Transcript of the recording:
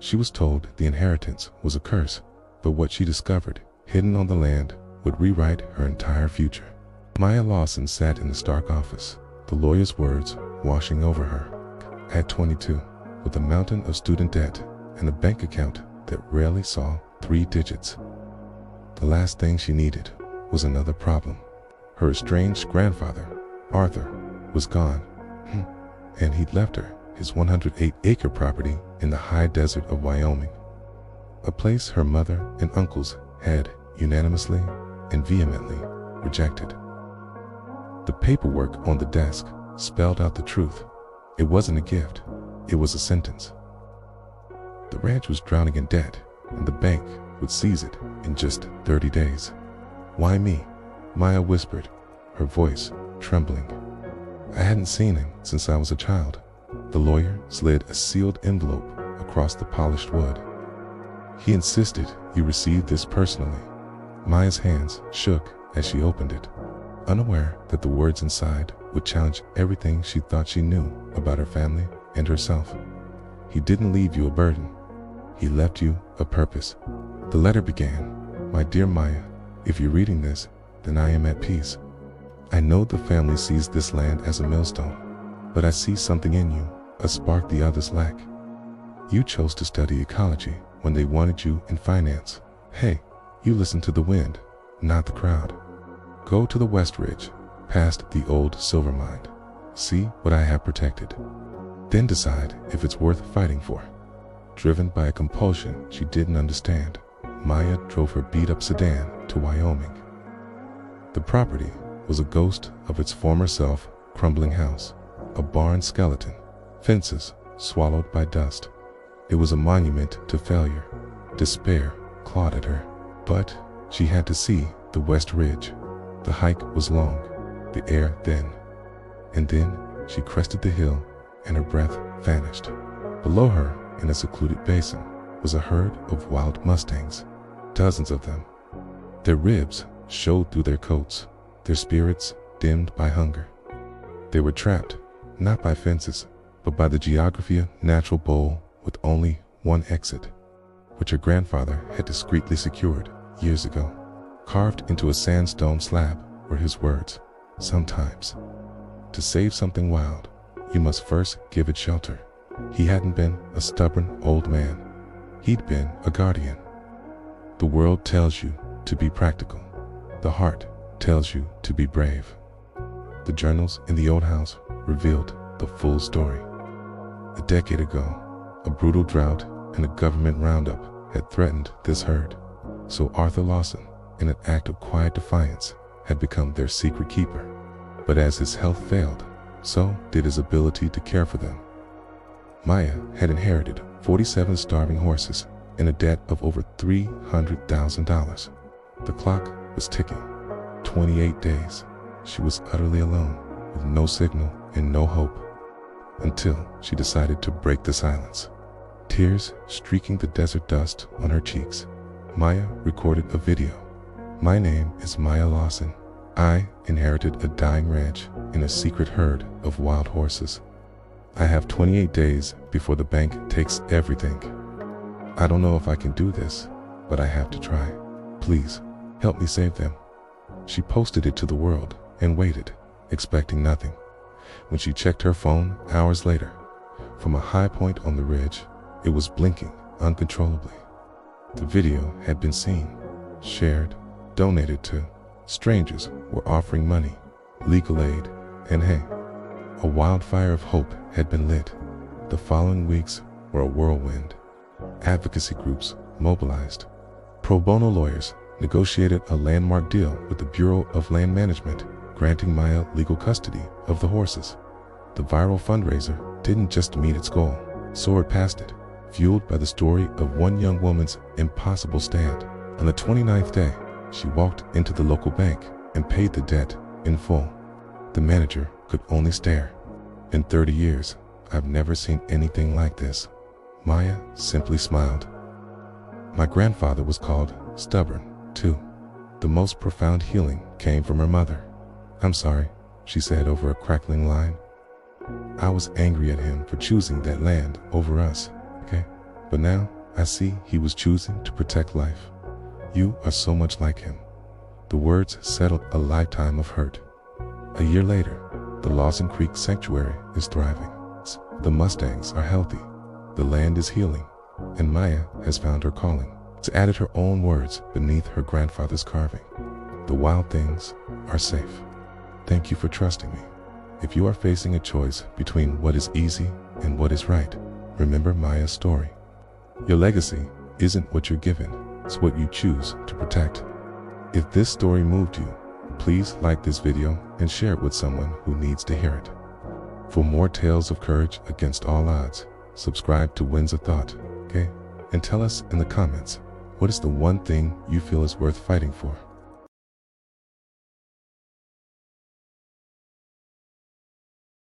She was told the inheritance was a curse, but what she discovered, hidden on the land, would rewrite her entire future. Maya Lawson sat in the stark office, the lawyer's words washing over her. At 22, with a mountain of student debt and a bank account that rarely saw 3 digits, the last thing she needed was another problem. Her estranged grandfather, Arthur, was gone, and he'd left her his 108-acre property in the high desert of Wyoming, a place her mother and uncles had unanimously and vehemently rejected. The paperwork on the desk spelled out the truth. It wasn't a gift, it was a sentence. The ranch was drowning in debt, and the bank would seize it in just 30 days. "Why me?" Maya whispered, her voice trembling. "I hadn't seen him since I was a child." The lawyer slid a sealed envelope across the polished wood. "He insisted you receive this personally." Maya's hands shook as she opened it, unaware that the words inside would challenge everything she thought she knew about her family and herself. "He didn't leave you a burden. He left you a purpose." The letter began, "My dear Maya, if you're reading this, then I am at peace. I know the family sees this land as a millstone, but I see something in you, a spark the others lack. You chose to study ecology when they wanted you in finance. Hey, you listen to the wind, not the crowd. Go to the West Ridge, past the old silver mine. See what I have protected. Then decide if it's worth fighting for." Driven by a compulsion she didn't understand, Maya drove her beat-up sedan to Wyoming. The property was a ghost of its former self, crumbling house, a barn skeleton, fences swallowed by dust. It was a monument to failure. Despair clawed at her, but she had to see the West Ridge. The hike was long, the air thin, and then she crested the hill and her breath vanished. Below her, in a secluded basin, was a herd of wild mustangs, dozens of them. Their ribs showed through their coats, their spirits dimmed by hunger. They were trapped, not by fences, but by the geography natural bowl with only one exit, which her grandfather had discreetly secured years ago. Carved into a sandstone slab were his words, "Sometimes, to save something wild, you must first give it shelter." He hadn't been a stubborn old man. He'd been a guardian. The world tells you to be practical. The heart tells you to be brave. The journals in the old house revealed the full story. A decade ago, a brutal drought and a government roundup had threatened this herd, so Arthur Lawson, in an act of quiet defiance, had become their secret keeper. But as his health failed, so did his ability to care for them. Maya had inherited 47 starving horses and a debt of over $300,000. The clock was ticking. 28 days. She was utterly alone, with no signal and no hope, until she decided to break the silence. Tears streaking the desert dust on her cheeks, Maya recorded a video. "My name is Maya Lawson. I inherited a dying ranch and a secret herd of wild horses. I have 28 days before the bank takes everything. I don't know if I can do this, but I have to try. Please, help me save them." She posted it to the world and waited, expecting nothing. When she checked her phone hours later, from a high point on the ridge, it was blinking uncontrollably. The video had been seen, shared, donated to. Strangers were offering money, legal aid, and hey, a wildfire of hope had been lit. The following weeks were a whirlwind. Advocacy groups mobilized. Pro bono lawyers negotiated a landmark deal with the Bureau of Land Management, granting Maya legal custody of the horses. The viral fundraiser didn't just meet its goal, soared past it, fueled by the story of one young woman's impossible stand. On the 29th day, she walked into the local bank and paid the debt in full. The manager could only stare. "In 30 years, I've never seen anything like this." Maya simply smiled. "My grandfather was called stubborn, too." The most profound healing came from her mother. "I'm sorry," she said over a crackling line. "I was angry at him for choosing that land over us, okay? But now I see he was choosing to protect life. You are so much like him. The words settled a lifetime of hurt. A year later, the Lawson Creek Sanctuary is thriving. The mustangs are healthy, the land is healing, and Maya has found her calling. She added her own words beneath her grandfather's carving. The wild things are safe. Thank you for trusting me. If you are facing a choice between what is easy and what is right, remember Maya's story. Your legacy isn't what you're given, it's what you choose to protect. If this story moved you, please like this video and share it with someone who needs to hear it. For more tales of courage against all odds, subscribe to Winds of Thought, okay? And tell us in the comments, what is the one thing you feel is worth fighting for?